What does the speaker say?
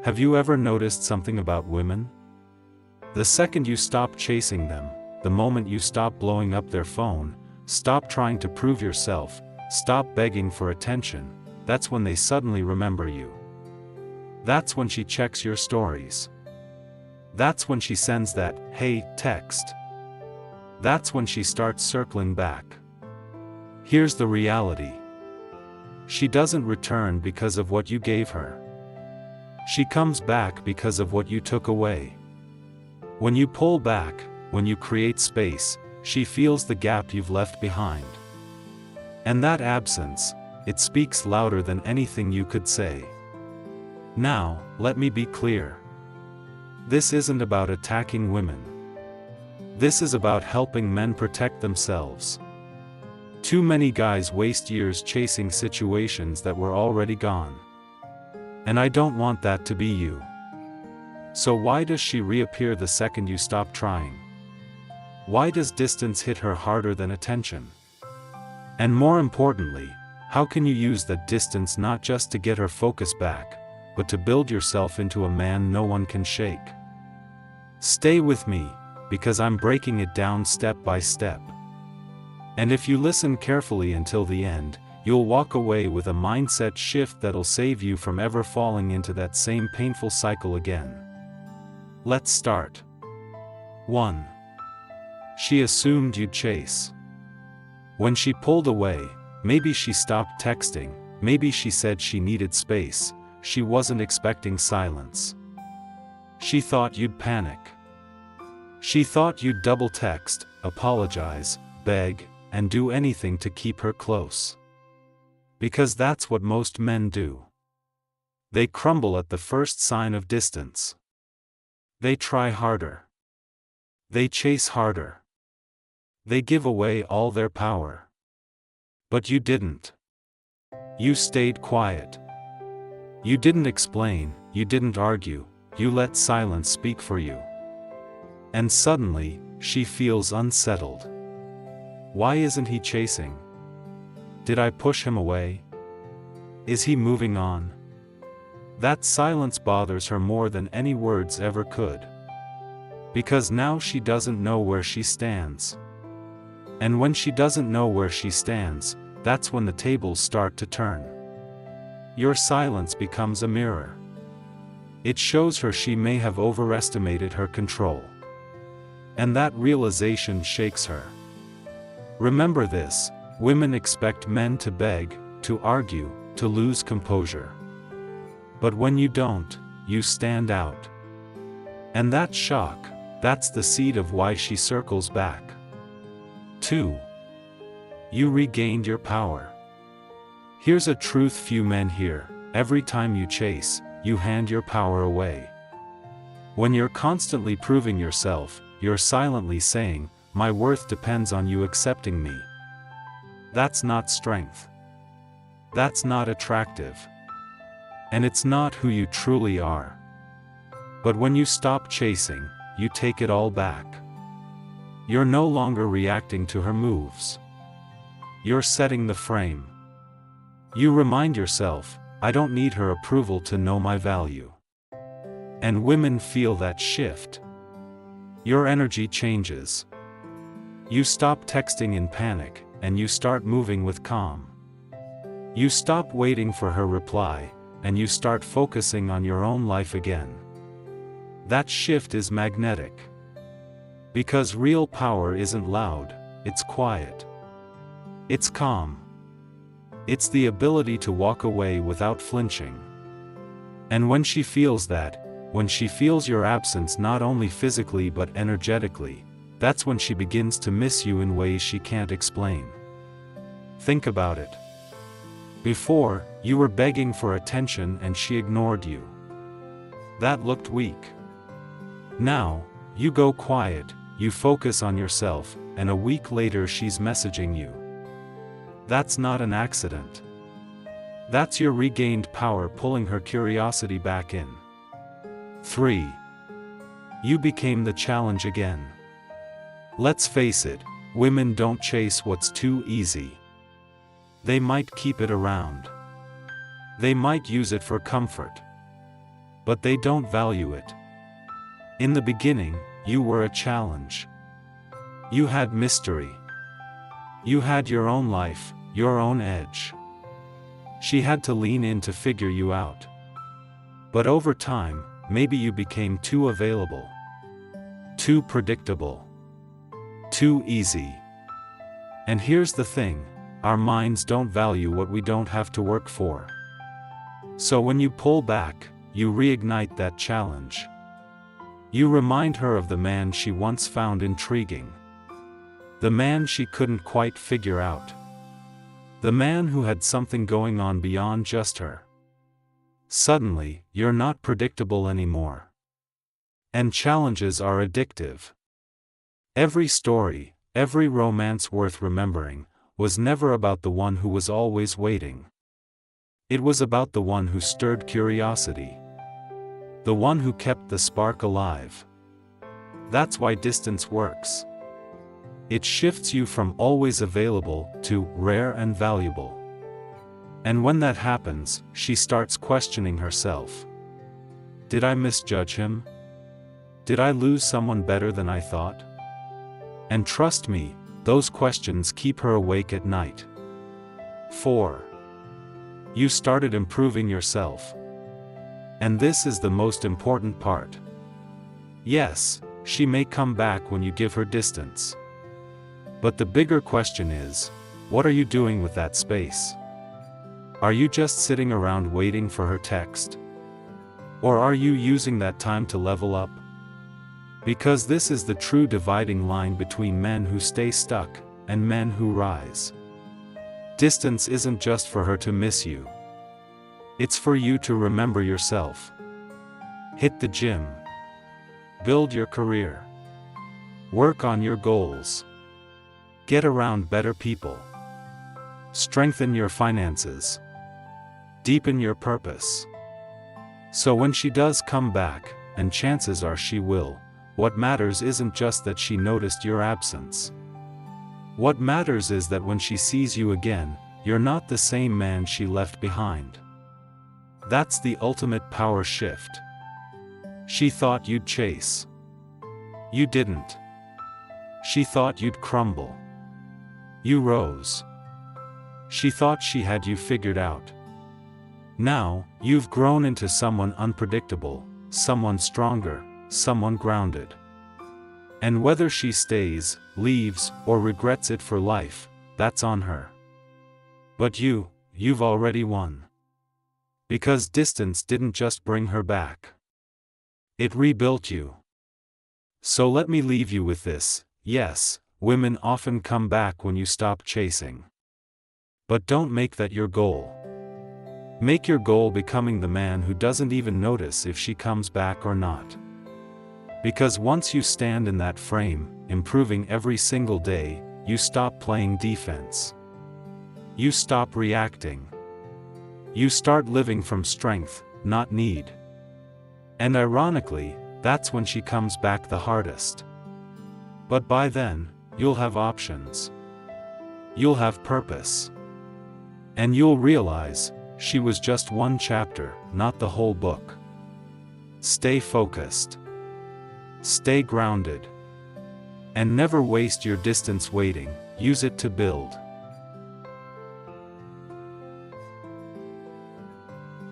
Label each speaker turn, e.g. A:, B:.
A: Have you ever noticed something about women? The second you stop chasing them, the moment you stop blowing up their phone, stop trying to prove yourself, stop begging for attention, that's when they suddenly remember you. That's when she checks your stories. That's when she sends that "hey" text. That's when she starts circling back. Here's the reality. She doesn't return because of what you gave her. She comes back because of what you took away. When you pull back, when you create space, she feels the gap you've left behind. And that absence, it speaks louder than anything you could say. Now, let me be clear. This isn't about attacking women. This is about helping men protect themselves. Too many guys waste years chasing situations that were already gone. And I don't want that to be you. So why does she reappear the second you stop trying? Why does distance hit her harder than attention? And more importantly, how can you use that distance not just to get her focus back, but to build yourself into a man no one can shake? Stay with me, because I'm breaking it down step by step. And if you listen carefully until the end, you'll walk away with a mindset shift that'll save you from ever falling into that same painful cycle again. Let's start. 1. She assumed you'd chase. When she pulled away, maybe she stopped texting, maybe she said she needed space, she wasn't expecting silence. She thought you'd panic. She thought you'd double text, apologize, beg, and do anything to keep her close. Because that's what most men do. They crumble at the first sign of distance. They try harder. They chase harder. They give away all their power. But you didn't. You stayed quiet. You didn't explain, you didn't argue, you let silence speak for you. And suddenly, she feels unsettled. Why isn't he chasing? Did I push him away? Is he moving on? That silence bothers her more than any words ever could. Because now she doesn't know where she stands. And when she doesn't know where she stands, that's when the tables start to turn. Your silence becomes a mirror. It shows her she may have overestimated her control. And that realization shakes her. Remember this, women expect men to beg, to argue, to lose composure. But when you don't, you stand out. And that shock, that's the seed of why she circles back. 2. You regained your power. Here's a truth few men hear: every time you chase, you hand your power away. When you're constantly proving yourself, you're silently saying, "My worth depends on you accepting me." That's not strength. That's not attractive. And it's not who you truly are. But when you stop chasing, you take it all back. You're no longer reacting to her moves. You're setting the frame. You remind yourself, I don't need her approval to know my value. And women feel that shift. Your energy changes. You stop texting in panic, and you start moving with calm. You stop waiting for her reply, and you start focusing on your own life again. That shift is magnetic. Because real power isn't loud, it's quiet. It's calm. It's the ability to walk away without flinching. And when she feels that, when she feels your absence not only physically but energetically, that's when she begins to miss you in ways she can't explain. Think about it. Before, you were begging for attention and she ignored you. That looked weak. Now, you go quiet, you focus on yourself, and a week later she's messaging you. That's not an accident. That's your regained power pulling her curiosity back in. 3. You became the challenge again. Let's face it, women don't chase what's too easy. They might keep it around. They might use it for comfort. but they don't value it. In the beginning, you were a challenge. You had mystery. You had your own life, your own edge. She had to lean in to figure you out. But over time, maybe you became too available. Too predictable. Too easy. And here's the thing, our minds don't value what we don't have to work for. So when you pull back, you reignite that challenge. You remind her of the man she once found intriguing. The man she couldn't quite figure out. The man who had something going on beyond just her. Suddenly, you're not predictable anymore. And challenges are addictive. Every story, every romance worth remembering, was never about the one who was always waiting. It was about the one who stirred curiosity. The one who kept the spark alive. That's why distance works. It shifts you from always available to rare and valuable. And when that happens, she starts questioning herself. Did I misjudge him? Did I lose someone better than I thought? And trust me, those questions keep her awake at night. 4. You started improving yourself. And this is the most important part. Yes, she may come back when you give her distance. But the bigger question is, what are you doing with that space? Are you just sitting around waiting for her text? Or are you using that time to level up? Because this is the true dividing line between men who stay stuck and men who rise. Distance isn't just for her to miss you. It's for you to remember yourself. Hit the gym. Build your career. Work on your goals. Get around better people. Strengthen your finances. Deepen your purpose. So when she does come back, and chances are she will, what matters isn't just that she noticed your absence. What matters is that when she sees you again, you're not the same man she left behind. That's the ultimate power shift. She thought you'd chase. You didn't. She thought you'd crumble. You rose. She thought she had you figured out. Now, you've grown into someone unpredictable, someone stronger, someone grounded. And whether she stays, leaves, or regrets it for life, that's on her. But you've already won. Because distance didn't just bring her back. It rebuilt you. So let me leave you with this, yes, women often come back when you stop chasing. But don't make that your goal. Make your goal becoming the man who doesn't even notice if she comes back or not. Because once you stand in that frame, improving every single day, you stop playing defense. You stop reacting. You start living from strength, not need. And ironically, that's when she comes back the hardest. But by then, you'll have options. You'll have purpose. And you'll realize, she was just one chapter, not the whole book. Stay focused. Stay grounded. And never waste your distance waiting, use it to build.